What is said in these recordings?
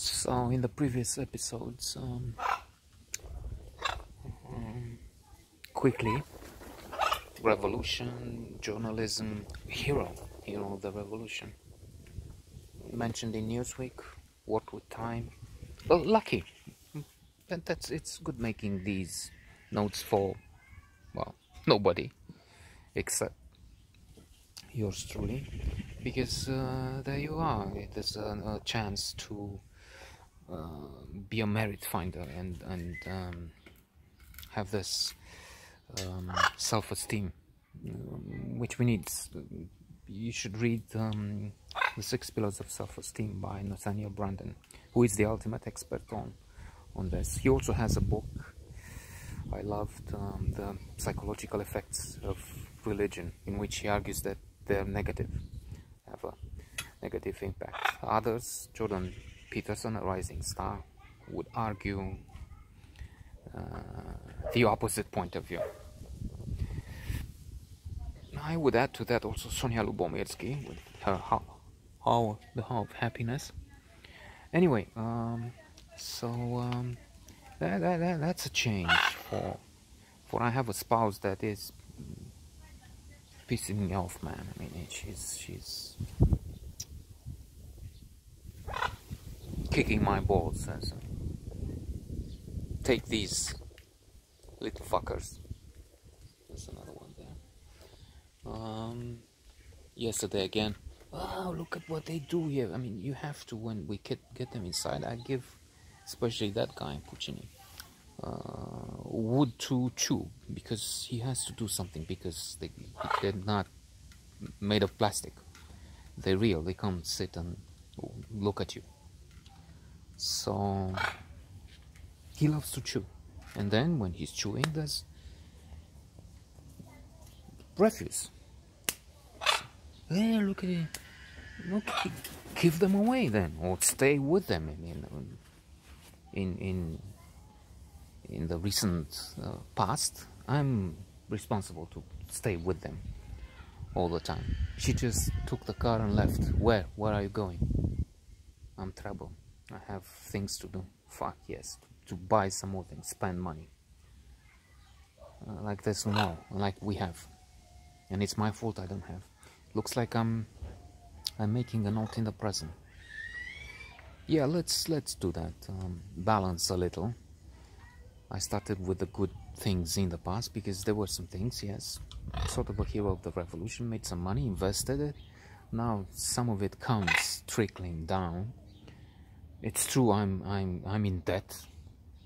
So in the previous episodes, quickly, revolution, journalism, hero of the revolution. Mentioned in Newsweek, worked with Time. Well, lucky. It's good making these notes for, well, nobody except yours truly, because there you are. There's a chance to be a merit finder and have this self-esteem, which we need. You should read The 6 Pillars of Self-Esteem by Nathaniel Branden, who is the ultimate expert on this. He also has a book I loved, The Psychological Effects of Religion, in which he argues that they're negative, have a negative impact. Others, Jordan Peterson, a rising star, would argue the opposite point of view. I would add to that also Sonia Lubomirsky with her the How of Happiness. Anyway, that's a change for I have a spouse that is pissing me off, man. I mean, she's kicking my balls. As take these little fuckers. There's another one there. Yesterday again. Oh, look at what they do here. I mean, you have to, when we get them inside, I give, especially that guy, Puccini, wood to chew, because he has to do something, because they're not made of plastic. They're real. They come sit and look at you. So he loves to chew, and then when he's chewing, there's refuse. Yeah, look at it. Look, give them away then, or stay with them. I mean, in the recent past, I'm responsible to stay with them all the time. She just took the car and left. Where are you going? I'm trouble. I have things to do. Fuck yes, to buy some more things, spend money. Like this now, like we have, and it's my fault I don't have. Looks like I'm making a note in the present. Yeah, let's do that. Balance a little. I started with the good things in the past, because there were some things, yes, sort of a hero of the revolution, made some money, invested it. Now some of it comes trickling down. It's true, I'm in debt,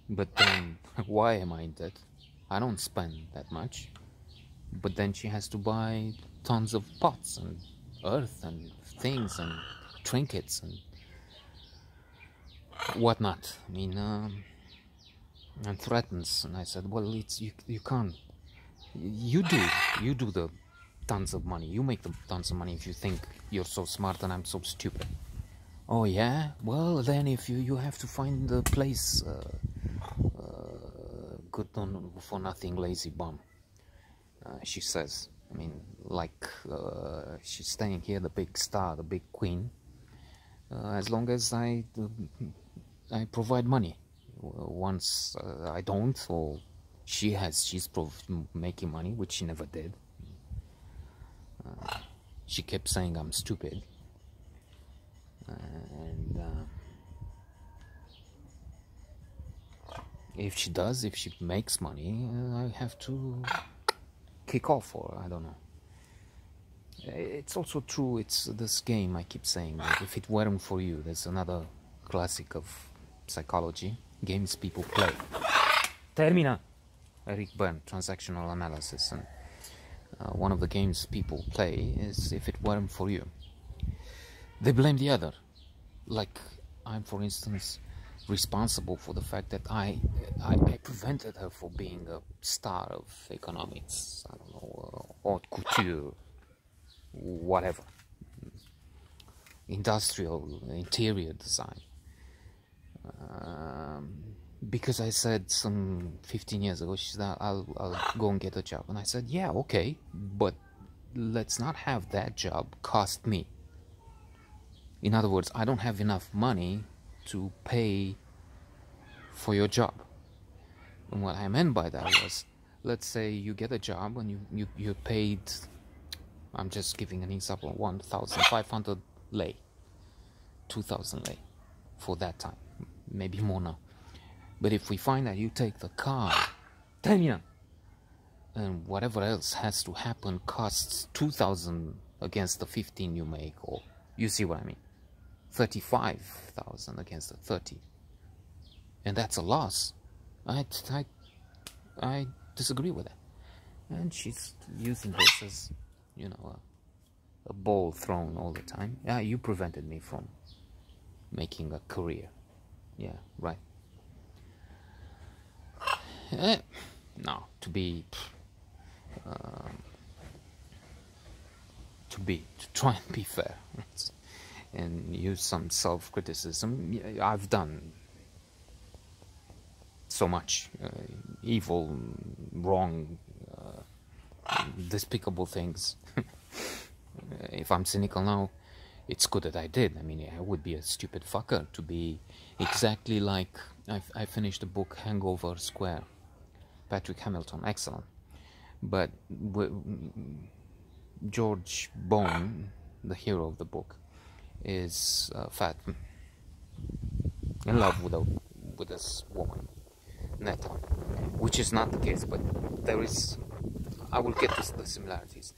but then why am I in debt? I don't spend that much, but then she has to buy tons of pots and earth and things and trinkets and whatnot. I mean, and threatens. And I said, well, it's you can't. You do the tons of money. You make the tons of money if you think you're so smart and I'm so stupid. Oh yeah? Well, then if you have to find the place, good for nothing lazy bum. She says. I mean, like she's staying here, the big star, the big queen. As long as I provide money. Once I don't, or she's making money, which she never did. She kept saying I'm stupid, and if she makes money, I have to kick off, or I don't know. It's also true, it's this game I keep saying, like, if it weren't for you. There's another classic of psychology, games people play. Termina! Eric Berne, transactional analysis. And one of the games people play is if it weren't for you. They blame the other. Like, I'm, for instance, responsible for the fact that I prevented her from being a star of economics, I don't know, haute couture, whatever, industrial, interior design, because I said some 15 years ago, she said, I'll go and get a job, and I said, yeah, okay, but let's not have that job cost me. In other words, I don't have enough money to pay for your job. And what I meant by that was, let's say you get a job and you're paid, I'm just giving an example, 1,500 lei, 2,000 lei for that time, maybe more now. But if we find that you take the car, and whatever else has to happen costs 2,000 against the 15 you make, or you see what I mean, 35,000 against the 30, and that's a loss. I disagree with that. And she's using this as, you know, a ball thrown all the time. Yeah, you prevented me from making a career. Yeah, right. No, to try and be fair and use some self-criticism. I've done so much evil, wrong, despicable things. If I'm cynical now, it's good that I did. I mean, I would be a stupid fucker to be exactly like I finished the book Hangover Square, Patrick Hamilton, excellent. But George Bone, the hero of the book, is fat, in love with this woman, Netta, which is not the case, but there is. I will get to the similarities,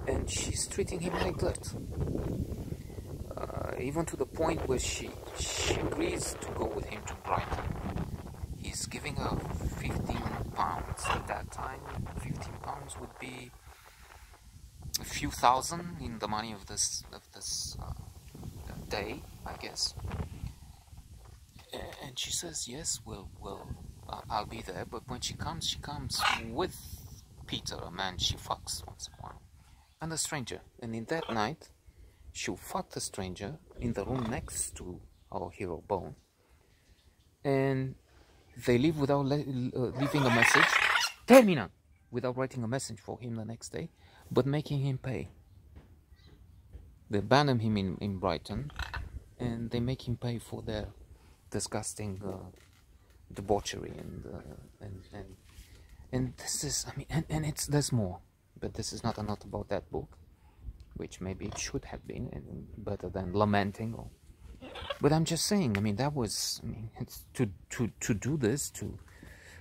and she's treating him like dirt, even to the point where she agrees to go with him to Brighton. He's giving her £15 at that time. £15 would be a few thousand in the money of this day, I guess. And she says, yes, I'll be there. But when she comes with Peter, a man she fucks once in a while, and a stranger. And in that night, she'll fuck the stranger in the room next to our hero Bone, and they leave without leaving a message. Termina! Without writing a message for him the next day, but making him pay. They abandon him in Brighton, and they make him pay for their disgusting debauchery and this is, I mean, and there's more, but this is not a note about that book, which maybe it should have been, and better than lamenting. But I'm just saying, I mean, that was, I mean, it's to do this to,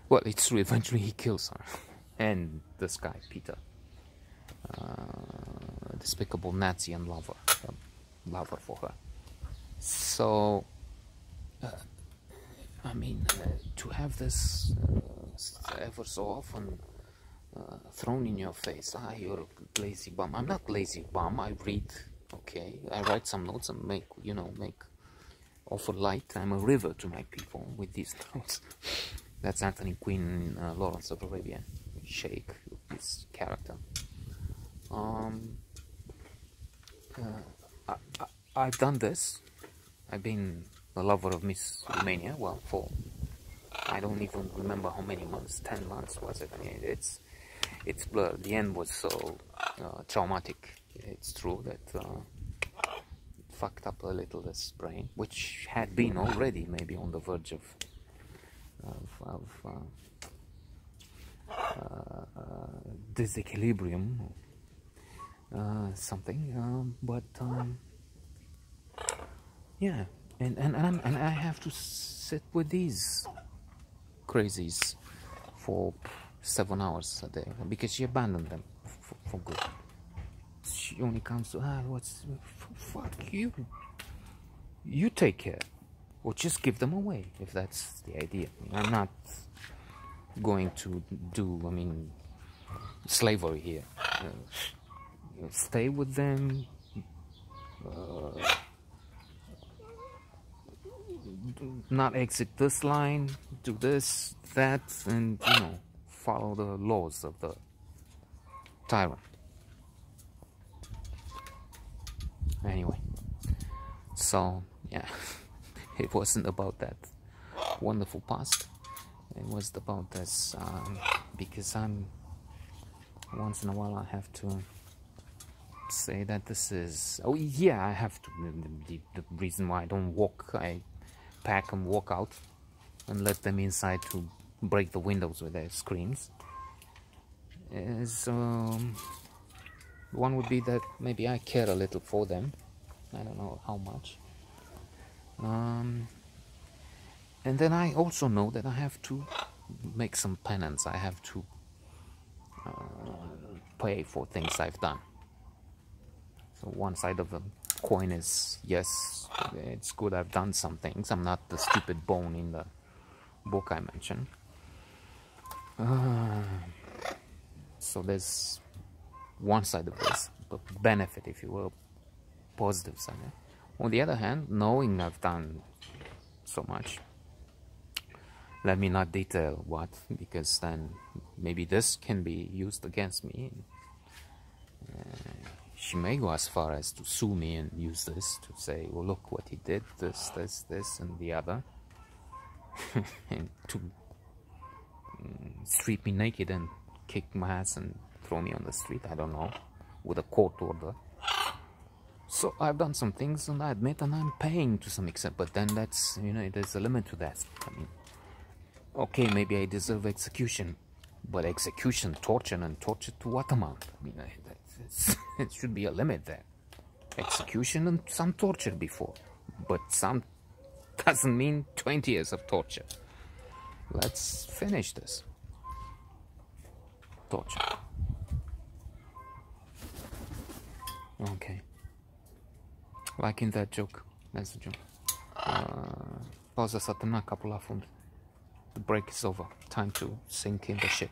well, it's true. Eventually he kills her, and this guy Peter, despicable Nazi and lover for her. So, I mean, to have this ever so often thrown in your face, you're a lazy bum. I'm not lazy bum. I read, okay, I write some notes and offer light. I'm a river to my people with these notes. That's Anthony Quinn, Lawrence of Arabia, Sheikh, his character. I've done this. I've been a lover of Miss Romania, well, for I don't even remember how many months, 10 months was it? I mean, it's blurred. The end was so traumatic. It's true that it fucked up a little this brain, which had been already maybe on the verge of disequilibrium, something. But yeah, and I have to sit with these crazies for 7 hours a day because she abandoned them for good. She only comes to fuck you. You take care, or just give them away if that's the idea. I'm not going to do, I mean, slavery here. Stay with them. Not exit this line, do this, that, and follow the laws of the tyrant. Anyway, so yeah, it wasn't about that wonderful past. It was about this because once in a while I have to say that this is, oh yeah, I have to, the reason why I don't walk, I pack and walk out and let them inside to break the windows with their screams. One would be that maybe I care a little for them. I don't know how much. And then I also know that I have to make some penance. I have to pay for things I've done. So one side of the coin is, yes, it's good I've done some things. I'm not the stupid bone in the book I mentioned. So there's one side of this, the benefit, if you will, positive side. On the other hand, knowing I've done so much, let me not detail what, because then maybe this can be used against me. She may go as far as to sue me and use this to say, well, look what he did, this, and the other. And to strip me naked and kick my ass and throw me on the street, I don't know, with a court order. So I've done some things, and I admit, and I'm paying to some extent, but then that's, you know, there's a limit to that. I mean, okay, maybe I deserve execution, but execution, torture, and torture to what amount? I mean, it should be a limit there. Execution and some torture before, but some doesn't mean 20 years of torture. Let's finish this. Torture. Okay. Like in that joke. That's the joke. Pauza s-a terminat, capul la fund. The break is over. Time to sink in the shit.